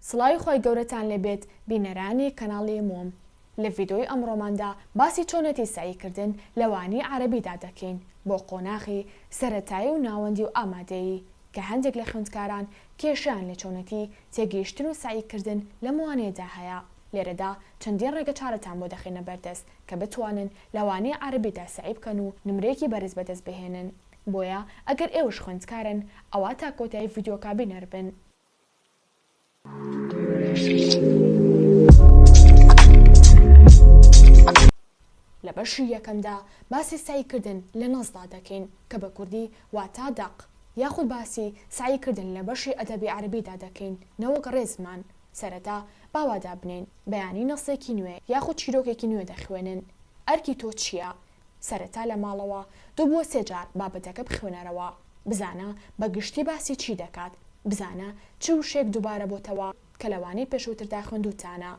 سڵاوی خۆی گەورەتان لێبێت بینەرانی کەناڵی موم. لە ڤیدۆی ئەمڕۆماندا باسی چۆنەتی ساییکردن لەوانی عەرەبیدا دەکەین بۆ قۆناغی سەرەتایی و ناوەندی و ئامادەیی کە هەندێک لە خوێندکاران کێشیان لە چۆنەتی تێگەیشتن و ساییکردن لە موانەیەدا هەیە. لێرەدا چەندین ڕێگە چارەتان بۆ دەخینە بەردەست کە بتوانن لەوانەی عەرەبیدا سایی بکەن و نمرەیەکی بەرز بەدەست بهێنن. بۆیە ئەگەر ئێوەش خوێندکارن ئەوا تا کۆتایی ڤیدۆکە بینەر بن. لە بەشی یەکەمدا باسی ساییکردن لە نەزدا دەکەین کە بە کوردی واتە دەق، یاخود باسی ساییکردن لە بەشی ئەدەبی عەرەبیدا دەکەین نەوەک ڕێزمان. سەرەتا باوادا بنین بەیانی نەسێکی نوێ یاخود چیرۆکێکی نوێ دەخوێنن. ئەرکی تۆ چییە؟ سەرەتا لە ماڵەوە 2 بۆ 3 جار بابەتەکە بخوێنەرەوە، بزانە بە گشتی باسی چی دەکات، بزانە چ وشێک دووبارە بۆتەوە کە لەوانەی پێشووتردا خوێندووتانە.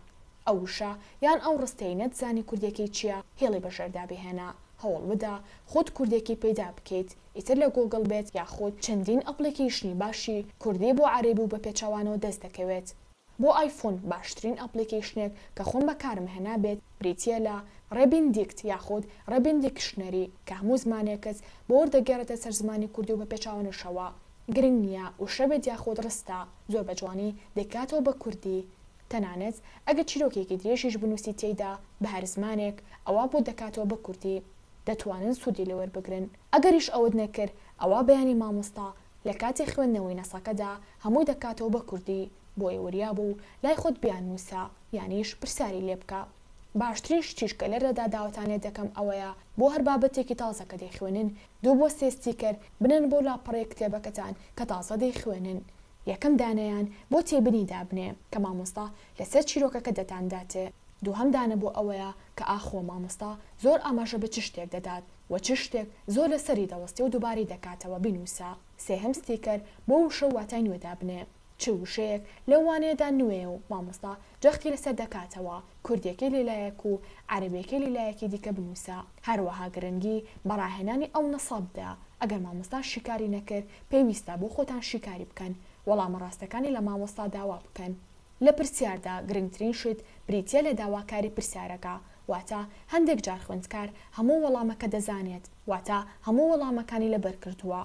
ئەو وشە یان ئەو ڕستەی نەتزانی کوردێکی چییە هێڵی بەژێردا بهێنە، هەوڵ بدە خۆت کوردێکی پەیدا بکەیت، ئیتر لە گۆگڵ بێت یاخود چەندین ئەپلیکیشنی باشی کوردی بۆ عەرەبی و بە پێچەوانەوە دەست دەکەوێت. بۆ ئایفۆن باشترین ئەپلیکیشنێک کە خۆم بەکارم هێنا بێت بریتیە لە ڕێبین دیکت یاخود ڕێبین دیکشنەری کە هەموو زمانێکت بۆ وەردەگێڕێتە سەر زمانی کوردی و بە پێچەوانەشەوە. گرنگ نییە وشە بێت یاخود ڕستە، زۆر بە جوانی دەکاتەوە بە کوردی. تەنانەت ئەگەر چیرۆکێکی درێژیش بنووسی تێیدا بە هەر زمانێک ئەوە بۆ دەکاتەوە بە کوردی، دەتوانن سوودی لەوەربگرن. ئەگەریش ئەوت نەکرد ئەوە بەیانی مامۆستا لە کاتی خوێندنەوەی نەسەکەدا هەمووی دەکاتەوە بە کوردی، بۆی وریا بوو لای خۆت بیان نووسە یانیش پرسیاری لێ بکە. باشترین شتیش کە لێرەدا داوەتانێت دەکەم ئەوەیە بۆ هەر بابەتێکی تازە کە دەیخوێنن 2 بۆ 3 ستیکەر بنن بۆ لاپەڕەی کتێبەکەتان کە تازە دەیخوێنن. یەکەم دانەیان بۆ تێبنیدا بنێ کە مامۆستا لەسەر چیرۆکەکە دەتانداتێ. دووهەم دانە بۆ ئەوەیە کە ئاخۆ مامۆستا زۆر ئاماژە بە چ شتێک دەدات و چ شتێک زۆر لەسەری دەوەستی و دووباری دەکاتەوە بینووسە. سێهەم ستیکەر بۆ وشە و واتای نوێدا بنێ، چ وشەیەک لەوانەیەدا نوێ و مامۆستا جەختی لەسەر دەکاتەوە، کوردێکی لێلایەک و عەرەبێکی لێلایەکی دیکە بنووسە. هەروەها گرنگی بەڕاهێنانی ئەو نەسەبدا. ئەگەر مامۆستا شیکاری نەکرد پێویستە بۆ خۆتان شیکاری بکەن، وەڵامە ڕاستەکانی لە مامۆستا داوا بکەن. لە پرسیاردا گرنگترین شت بریتیە لە داواکاری پرسیارەکە، واتە هەندێک جار خوێندکار هەموو وەڵامەکە دەزانێت، واتە هەموو وەڵامەکانی لەبەر کردووە.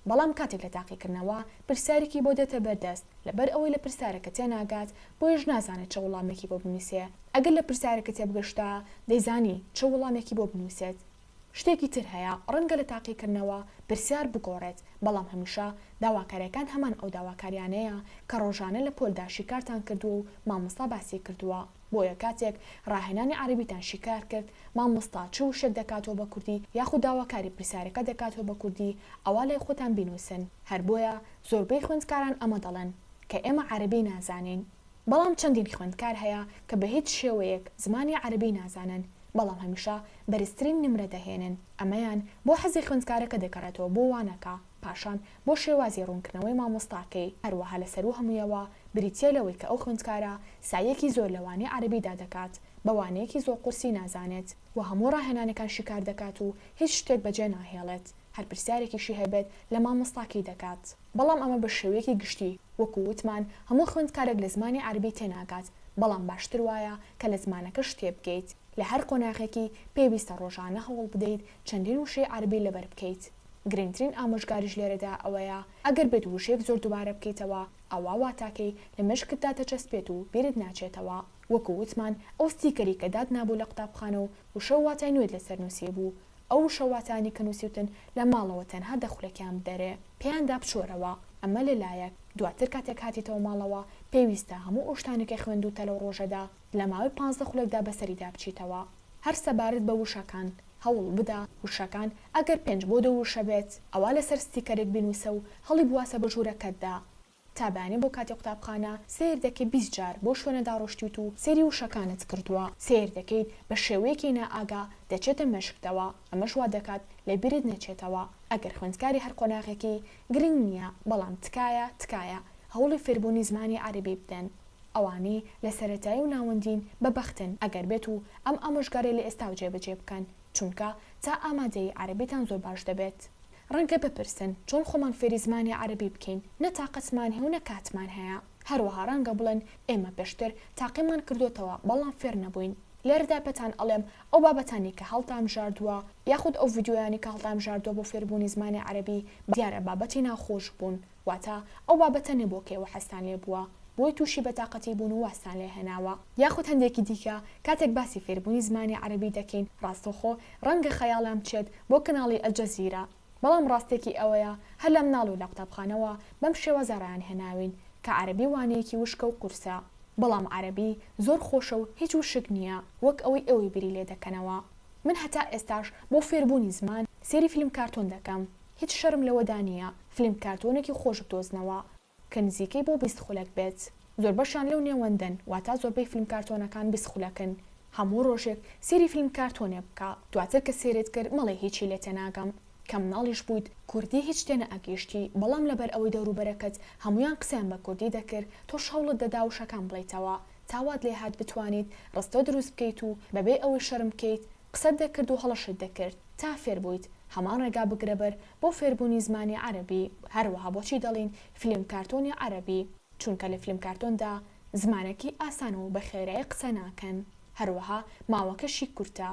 بەڵام کاتێک لە تاقیکردنەوە پرسیارێکی بۆ دێتە بەردەست لەبەر ئەوەی لە پرسیارەکە تێناگات بۆیش نازانێت چه وەڵامێکی بۆ بنووسێ. ئەگەر لە پرسیارەکە تێبگەشتا دەیزانی چه وەڵامێکی بۆ بنووسێت. شتێکی تر هەیە ڕەنگە لە تاقیکردنەوە پرسیار بگۆڕێت، بەڵام هەمیشە داواکاریەکان هەمان ئەو داواکاریانەیە کە ڕۆژانە لە پۆلدا شیکارتان کردووە و مامۆستا باسی کردووە. بۆیە کاتێک ڕاهێنانی عەرەبیتان شیکار کرد مامۆستا چ وشێک دەکاتەوە بە کوردی یاخود داواکاری پرسیارەکە دەکاتەوە بە کوردی، ئەوە لای خۆتان بینووسن. هەر بۆیە زۆربەی خوێندکاران ئەمە دەڵێن کە ئێمە عەرەبی نازانین، بەڵام چەندین خوێندکار هەیە کە بە هیچ شێوەیەک زمانی عەرەبی نازانن، بەڵام هەمیشە بەرزترین نمرە دەهێنن. ئەمەیان بۆ حەزی خوێندکارەکە دەکەڕێتەوە بۆ وانەکە، پاشان بۆ شێوازی ڕوونکردنەوەی مامۆستاکەی. هەروەها لەسەر و هەموویەوە بریتیە لەوەی کە ئەو خوێندکارە سایەکی زۆر لەوانی عەرەبیدا دەکات بە وانەیەکی زۆر قورسی نازانێت و هەموو ڕاهێنانەکان شیکار دەکات و هیچ شتێک بەجێ ناهێڵێت، هەر پرسیارێکیشی هەبێت لە مامۆستاکەی دەکات. بەڵام ئەمە بە شێوەیەکی گشتی وەکو وتمان هەموو خوێندکارێک لە زمانی عەرەبی تێناگات، بەڵام باشتر وایە کە لە زمانەکە شتێ بگەیت. لە هەر قۆناغێکی پێویستە ڕۆژانە هەوڵ بدەیت چەندین وشەی عەرەبی لەبەر بکەیت. گرنگترین ئامۆژگاریش لێرەدا ئەوەیە ئەگەر بێت وشەیەک زۆر دووبارە بکەیتەوە ئەوە واتاکەی لە مێشکتدا دەچەسپێت و بیرت ناچێتەوە. وەکو وتمان ئەو ستیکەری کە داد نابوو لە قوتابخانە و وشە و واتای نوێت لەسەر نووسێ بوو، ئەو وشە واتانی کە نووسیوتن لە ماڵەوە تەنها دەخولەکیان بدەرێ، پێیاندا بچۆرەوە. ئەمە لەلایەک دواتر کاتێک هاتیتەوە ماڵەوە پێویستە هەموو ئەو شتانێکی خوێندوتە لەو ڕۆژەدا لە ماوەی 15 خولەکدا بەسەریدا بچیتەوە. هەر سەبارەت بە وشەکان هەوڵ بدە وشەکان ئەگەر 5 بۆ 2 وشە بێت ئەوە لەسەر ستیکەرێک بنووسە و هەڵی بواسە بە ژوورەکەتدا. تابانی بۆ کاتی قوتابخانە سیر دەکەی 20 جار بۆ شوێنەدا ڕۆشتیت و سێری وشەکانت کردووە، سیر دەکەیت بە شێوەیەکی نائاگا دەچێتە مێشکتەوە، ئەمەش وا دەکات لە بیرت نەچێتەوە. ئەگەر خوێندکاری هەر قۆناغێکی گرنگ نییە، بەڵام تکایە هەوڵی فێربوونی زمانی عەرەبی بدەن. ئەوانی لە سەرەتایی و ناوەندین بەبەختن ئەگەر بێت و ئەم ئامۆژگاری لە ئێستا جێبەجێ بکەن، چونکە تا ئامادەی عەرەبیتان زۆر باش دەبێت. ڕەنگە بپرسن چۆن خۆمان فێری زمانی عەرەبی بکەین، نە تاقەتمان هەیە و نە کاتمان هەیە. هەروەها ڕەنگە بڵێن ئێمە پێشتر تاقیمان کردوتەوە بەڵام فێر نەبووین. لێرەدا پێتان ئەڵێم ئەو بابەتانی کە هەڵتام ژاردووە یاخود ئەو ڤیدیۆیانی کە هەڵتام ژاردووە بۆ فێربوونی زمانی عەرەبی دیارە بابەتی ناخۆش بوون، واتە ئەو بابەتە نەبوو کێوە حەستان لێ بووە بۆی تووشی بەتاقەتی بوون و واستان لێ هێناوە. یاخود هەندێکی دیکە کاتێک باسی فێربوونی زمانی عەرەبی دەکەین ڕاستەوخۆ ڕەنگە خەیاڵام بچێت بۆ کەناڵی ئەلجەزیرە، بەڵام ڕاستێکی ئەوەیە هەر لە مناڵ و لە قوتابخانەوە بەم شێوە زارایان هێناوین کە عەرەبی وانەیەکی وشکە و قورسە، بەڵام عەرەبی زۆر خۆشە و هیچ وشک نییە وەک ئەوەی بری لێ دەکەنەوە. من هەتا ئێستاش بۆ فێربوونی زمان سێری فیلم کارتۆن دەکەم، هیچ شەرم لەوەدا نییە فیلم کارتۆنێکی خۆش بدۆزنەوە کە نزیکەی بۆ 20 خولەک بێت. زۆر بەشان لەو نێوەندن واتە زۆربەی فیلم کارتۆنەکان 20 خولەکن. هەموو ڕۆژێک سێری فیلم کارتۆنێ بکە، دواتر کە سێرت کرد مەڵێ هیچی لێ تێناگەم. کە مناڵیش بوویت کوردی هیچ تێنە ئەگەیشتی، بەڵام لەبەر ئەوەی دەوروبەرەکەت هەمویان قسەیان بە کوردی دەکرد تۆ شەوڵت دەدا و شەکان بڵیتەوە تاوات لێ هات بتوانیت ڕستە دروست بکەیت و بەبێ ئەوەی شەرم بکەیت قسەت دەکرد و هەڵەشت دەکرد تا فێر بوویت. هەمان ڕێگا بگرە بەر بۆ فێربوونی زمانی عەرەبی. هەروەها بۆچی دەڵین فیلم کارتۆنی عەرەبی؟ چونکە لە فیلم کارتۆندا زمانێکی ئاسان و بە خێرایی قسە ناکەن، هەروەها ماوەکەشی کورتە،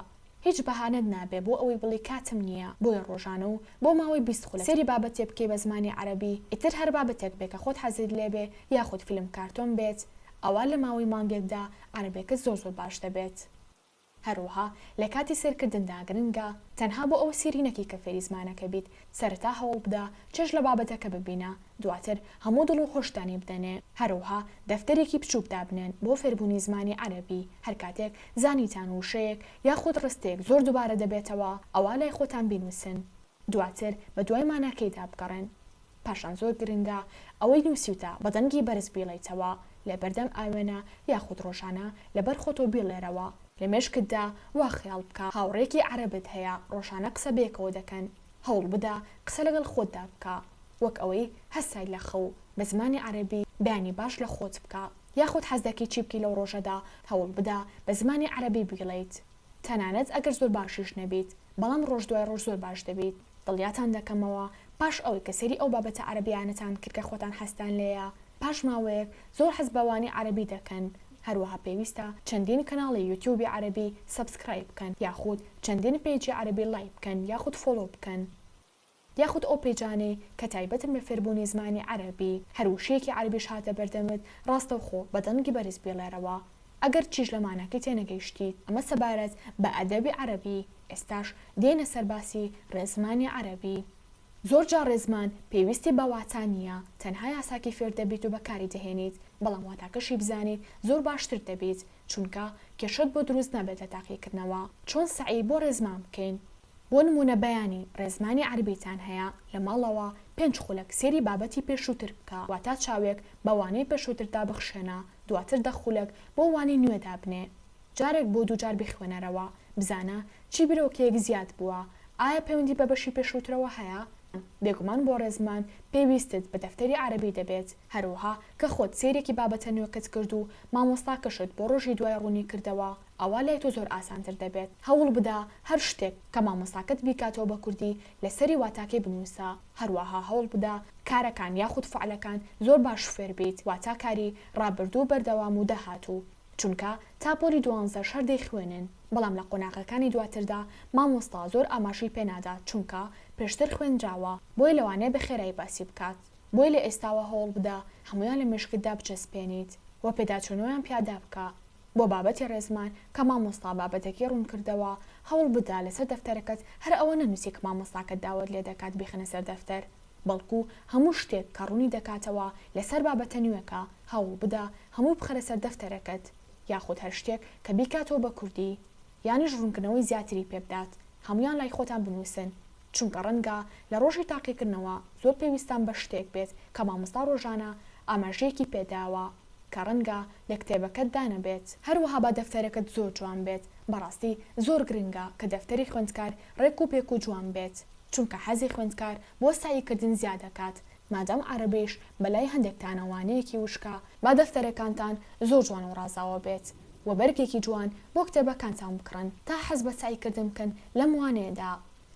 هیچ بەهانەت نابێ بۆ ئەوەی بڵی کاتم نییە بۆی ڕۆژانە و بۆ ماوەی 20 خولە سێری بابەتێ بکەی بە زمانی عەرەبی. ئیتر هەر بابەتێک بێ کە خۆت حەزت لێبێ یاخود فیلم کارتۆن بێت، ئەوە لە ماوەی مانگێکدا عەرەبیەکە زۆر باش دەبێت. هەروەها لە کاتی سێرکردندا گرنگە تەنها بۆ ئەو سێرینەکی کە فێری زمانەکە بیت سەرەتا هەوڵ بدە چێژ لە بابەتەکە ببینە، دواتر هەموو دڵ و خۆشتانی بدەنێ. هەروەها دەفتەرێکی بچووک دابنێن بۆ فێربوونی زمانی عەرەبی. هەر کاتێک زانیتان وشەیەک یاخود ڕستێک زۆر دووبارە دەبێتەوە ئەوە لای خۆتان بینوسن، دواتر بە دوای ماناکەیدا بگەڕێن. پاشان زۆر گرنگە ئەوەی نووسیوتە بە دەنگی بەرز بیڵیتەوە لە بەردەم ئاوێنە یاخود ڕۆژانە لەبەر خۆتۆ بیڵێرەوە. لە مێشکتدا وا خەیاڵ بکە هاوڕێکی عەرەبت هەیە ڕۆژانە قسە بێکەوە دەکەن، هەوڵ بدە قسە لەگەڵ خۆتدا بکە وەک ئەوەی هەستای لە خەو بە زمانی عەرەبی بەیانی باش لە خۆت بکە، یاخود حەز دەکەی چی بکەی لەو ڕۆژەدا هەوڵ بدە بە زمانی عەرەبی بیڵێیت. تەنانەت ئەگەر زۆر باشیش نەبیت بەڵام ڕۆژ دوای ڕۆژ زۆر باش دەبیت. دڵیاتان دەکەمەوە پاش ئەوەی کە سەری ئەو بابەتە عەرەبیانەتان کرد کە خۆتان هەستان لێیە پاش ماوەیەک زۆر حەز بەوانی عەرەبی دەکەن. هەروەها پێویستە چەندین کەناڵی یوتیوبی عەرەبی سەبسکرایب بکەن یاخود چەندین پیجی عەرەبی لایک بکەن یاخود فۆلۆ بکەن، یاخود ئەو پیجانەی کە تایبەتن بە فێربوونی زمانی عەرەبی. هەروشەیەکی عەرەبیش هاتە بەردەمت ڕاستەوخۆ بە دەنگی بەرز بێڵێرەوە. ئەگەر چیش لە مانەکەی تێنەگەیشتیت ئەمە سەبارەت بە ئەدەبی عەرەبی. ئێستاش دێنە سەرباسی ڕێزمانی عەرەبی. زۆر جار ڕێزمان پێویستی بە واتان نییە، تەنها یاساکی فێر دەبیت و بەکاری دەهێنیت، بەڵام واتاکەشی بزانیت زۆر باشتر دەبیت چونکە کێشت بۆ دروست نەبێتە تاقیکردنەوە. چۆن سعی بۆ ڕێزمان بکەین؟ بۆ نمونە بەیانی ڕێزمانی عەرەبیتان هەیە لە ماڵەوە 5 خولەک سێری بابەتی پێشووتر بکە، واتە چاوێک بە وانەی پێشووتردا بخشێنە، دواتر 10 خولەک بۆ وانەی نوێدا بنێ، جارێک بۆ دووجار بخوێنەرەوە، بزانە چی برۆکەیەک زیاد بووە، ئایا پەیوەندی بە بەشی پێشووترەوە هەیە؟ بێگومان بۆ ڕێزمان پێویستت بە دەفتەری عەرەبی دەبێت، هەروەها کە خۆت سێرێکی بابەتە نوێکت کرد و مامۆستاکەشت بۆ ڕۆژی دوای ڕوونی کردەوە ئەوە لای تۆ زۆر ئاسانتر دەبێت. هەوڵ بدە هەر شتێک کە مامۆستاکەت بیکاتەوە بە کوردی لەسەری واتاکەی بنووسە، هەروەها هەوڵ بدە کارەکان یاخود فعلەکان زۆر باش فێر بیت، واتە کاری ڕابردوو بەردەوام و داهاتوو، چونکە تاپۆلی 12 شەر دەیخوێنن، بەڵام لە قۆناغەکانی دواتردا مامۆستا زۆر ئاماژەی پێنادات چونکە پێشتر خوێنراوە بۆی لەوانەیە بە خێرایی باسی بکات. بۆی لە ئێستاوە هەوڵ بدە هەمویان لە مێشکتدا بچەسپێنیت و پێداچوونەوەیان پیادا بکە. بۆ بابەتی ڕێزمان کە مامۆستا بابەتێکی ڕوون کردەوە هەوڵ بدە لەسەر دەفتەرەکەت هەر ئەوە نەنووسی کە مامۆستاکەت داوت لێ دەکات بخەنە سەر دەفتەر، بەڵکو هەموو شتێک کە ڕوونی دەکاتەوە لەسەر بابەتە نوێکە هەوڵ بدە هەموو بخەرە سەر دەفتەرەکەت، یاخود هەر شتێک کە بیکاتەوە بە کوردی یانیش ڕوونکردنەوەی زیاتری پێ بدات هەمویان لای خۆتان بنووسن، چونکە ڕەنگە لە ڕۆژی تاقیکردنەوە زۆر پێویستان بە شتێک بێت کە مامۆستا ڕۆژانە ئاماژەیەکی پێداوە کە ڕەنگە لە کتێبەکەت دانەبێت. هەروەها با دەفتەرەکەت زۆر جوان بێت، بەڕاستی زۆر گرنگە کە دەفتەری خوێندکار ڕێک و پێک و جوان بێت، چونکە حەزی خوێندکار بۆ ساییکردن زیاد دەکات. مادام عەرەبیش بەلای هەندێکتانەوانەیەکی وشکە با دەفتەرەکانتان زۆر جوان و ڕازاوە بێت و بەرگێکی جوان بۆ کتێبەکانتان بکڕن تا حەز بە ساییکردن بکەن لەم وانەیەدا.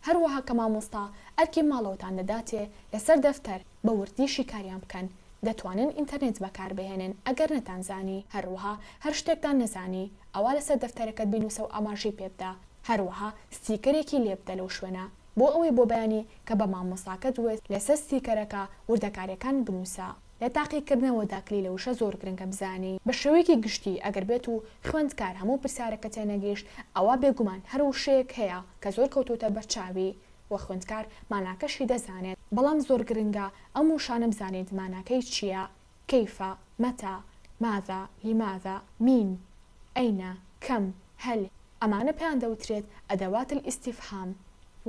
هەروەها کە مامۆستا ئەرکی ماڵەوەتان دەداتێ لەسەر دەفتەر بە وردی شیکاریان بکەن، دەتوانن ئینتەرنێت بەکاربهێنن ئەگەر نەتانزانی هەروەها هەر شتێکتان نەزانی ئەوە لەسەر دەفتەرەکەت بینوسە و ئاماژەی پێبدا هەروەها ستیکەرێکی لێبدە لەو شوێنە بۆ ئەوەی بۆ بەیانی کە بە مامۆستاکەت وێت لەسەر ستیکەرەکە وردەکاریەکان بنووسە لە تاقیکردنەوەدا کلی لە وشە زۆر گرنگە بزانی بە شێوەیەکی گشتی ئەگەر بێت و خوێندکار هەموو پرسیارەکە تێنەگەیشت ئەوە بێگومان هەر وشەیەک هەیە کە زۆر کەوتوتە بەرچاوی وە خوێندکار ماناکەشی دەزانێت بەڵام زۆر گرنگە ئەم وشانە بزانێت ماناکەی چییە کەیفە مەتا ماذا لماذا مین ئەینە کەم هەل ئەمانە پێیان دەوترێت ئەدەوات الاستیفهام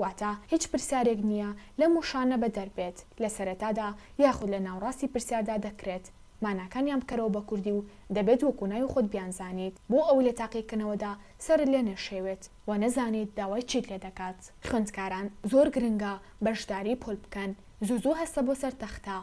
واتە هیچ پرسیارێک نییە لەم وشانە بە دەربێت لە سەرەتادا یاخود لە ناوڕاستی پرسیاردا دەکرێت ماناکانیان بکەرەوە بە کوردی و دەبێت وەکو ناوی خۆت بیانزانیت بۆ ئەو لە تاقیکردنەوەدا سەرت لێ نەشێوێت و نەزانیت داوای چیت لێ دەکات خوێندکاران زۆر گرنگە بەشداری پۆل بکەن زوو هەستە بۆ سەر تەختە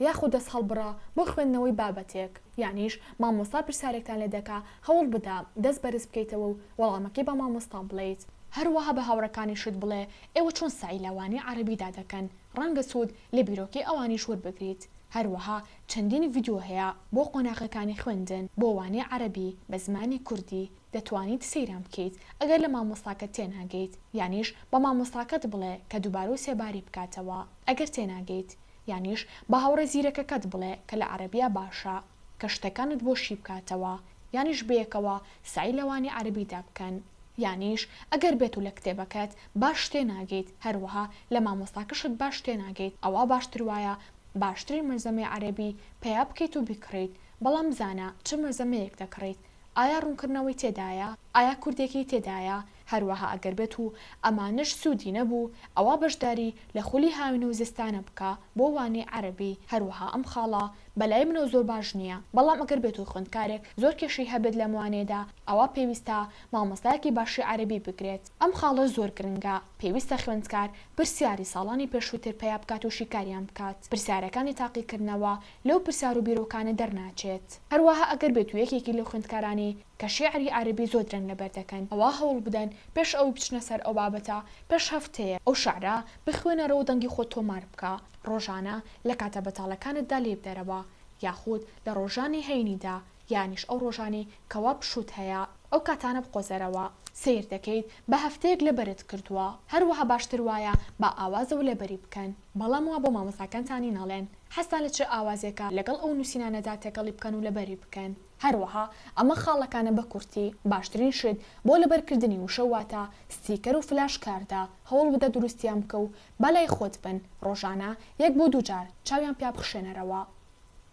یاخود دەست هەڵبڕە بۆ خوێندنەوەی بابەتێک یانیش مامۆستا پرسیارێکتان لێ دەکا هەوڵ بدە دەست بەرز بکەیتەوە و وەڵامەکەی بە مامۆستا بڵێیت هەروەها بە هاوڕەکانیشت بڵێ ئێوە چۆن سایلەوانی عەرەبیدا دەکەن ڕەنگە سوود لە بیرۆکی ئەوانیش وەربگریت هەروەها چەندین ڤیدیۆ هەیە بۆ قۆناغەکانی خوێندن بۆ وانەی عەرەبی بە زمانی کوردی دەتوانیت سەیران بکەیت ئەگەر لە مامۆستاکەت تێناگەیت یانیش بە مامۆستاکەت بڵێ کە دووبارە و سێباری بکاتەوە ئەگەر تێناگەیت یانیش بە هاوڕێ زیرەکەکەت بڵێ کە لە عەرەبیە باشە کە شتەکانت بۆ شی بکاتەوە یانیش بەیەکەوە سعی لەوانی عەرەبیدا بکەن یانیش ئەگەر بێت و لە کتێبەکەت باش تێناگەیت هەروەها لە مامۆستاکەشت باش تێناگەیت ئەوە باشتر وایە باشتری مەرزەمەی عەرەبی پێیا بکەیت و بیکڕیت بەڵام بزانە چ مەرزەمەیەک دەکڕیت ئایا ڕوونکردنەوەی تێدایە ئایا کوردێکی تێدایە هەروەها ئەگەر بێت و ئەمانش سوودی نەبوو ئەوە بەشداری لە خولی هاوین و زستانە بکە بۆ وانەی عەرەبی هەروەها ئەم خاڵە بەلای منەوە زۆر باش نییە بەڵام ئەگەر بێت و خوێندکارێک زۆر کێشەی هەبێت لە موانێدا ئەوە پێویستە مامۆستایەکی باشی عەرەبی بگرێت ئەم خاڵە زۆر گرنگە پێویستە خوێندکار پرسیاری ساڵانی پێشووتر پێیا بکات و شیکاریان بکات پرسیارەکانی تاقیکردنەوە لەو پرسیار و بیرۆکانە دەرناچێت هەروەها ئەگەر بێت و یەکێکی لە خوێندکارانی کە شێعری عەرەبی زۆر درەنگ لەبەر دەکەن ئەوە هەوڵ بدەن پێش ئەوی بچنە سەر ئەو بابەتە پێش هەفتەیە ئەو شەعرە بخوێنەرەوە دەنگی خۆت تۆمار بکە ڕۆژانە لە کاتە بەتاڵەکانتدا لێ بدەرەوە یاخود لە ڕۆژانی هەینیدا یانیش ئەو ڕۆژانی کەوا پشوت هەیە ئەو کاتانە بقۆزەرەوە سیر دەکەیت بە هەفتەیەک لەبەرت کردووە هەروەها باشتر وایە بە ئاوازە و لەبەری بکەن بەڵام وا بۆ مامۆستاکانتانی نەڵێن حەستان لە چ ئاوازێکە لەگەڵ ئەو نووسینانەدا تێکەڵی بکەن و لەبەری بکەن هەروەها ئەمە خاڵەکانە بە کورتی باشترین شت بۆ لەبەرکردنی وشەواتە ستیکەر و فلاش کاردا هەوڵ بدە دروستیان بکە و بەلای خۆت بن ڕۆژانە یەک بۆ دووجار چاویان پیا بخشێنەرەوە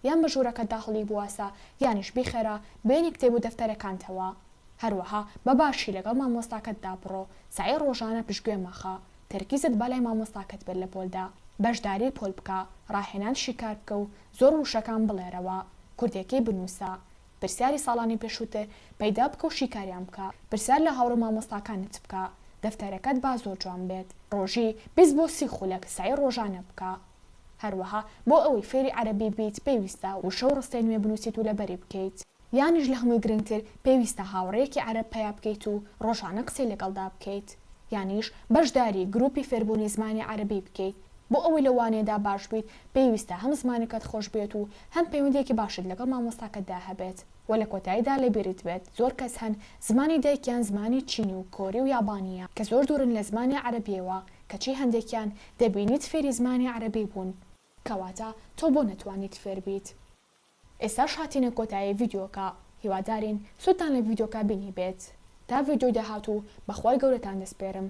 یان بە ژوورەکە داخڵی بواسە یانیش بیخێرە بینی کتێب و دەفتەرەکانتەوە هەروەها بە باشی لەگەڵ مامۆستاکەتدا بڕۆ سعی ڕۆژانە پشتگوێ مەخە تەرکیزت بەلای مامۆستاکەت بێت لە پۆلدا بەشداری پۆل بکە ڕاهێنان شیکار بکە و زۆر وشەکان بڵێرەوە کوردێکی بنووسە پرسیاری ساڵانی پێشووتر پەیدا بکە و شیکاریان بکە پرسیار لە هاوڕە مامۆستاکانت بکە دەفتەرەکەت با زۆر جوان بێت ڕۆژی 20 بۆ 30 خولەک سعی ڕۆژانە بکە هەروەها بۆ ئەوەی فێری عەرەبی بیت پێویستە وشە و ڕستەی نوێ بنووسیت و لەبەری بکەیت یانیش لە هەمووی گرنگتر پێویستە هاوڕەیەکی عەرەب پەیا بکەیت و ڕۆژانە قسەی لەگەڵدا بکەیت یانیش بەشداری گروپی فێربوونی زمانی عەرەبی بکەیت بۆ ئەوەی لە وانێدا باش بیت پێویستە هەم زمانەکەت خۆش بێت و هەم پەیوەندێکی باشت لەگەڵ مامۆستاکەتدا هەبێت و لە کۆتاییدا لەبیرت بێت زۆر کەس هەن زمانی دایکیان زمانی چینی و کۆری و یابانیە کە زۆر دوورن لە زمانی عەرەبیەوە کەچی هەندێکیان دەبینیت فێری زمانی عەرەبی بوون کەواتە تۆ بۆ نەتوانیت فێر بیت ئێستاش هاتینە کۆتایی ڤیدیۆکە هیوادارین سوودتان لە ڤیدیۆکە بینی بێت تا ڤیدیۆ داهاتوو بەخوای گەورەتان دەسپێرم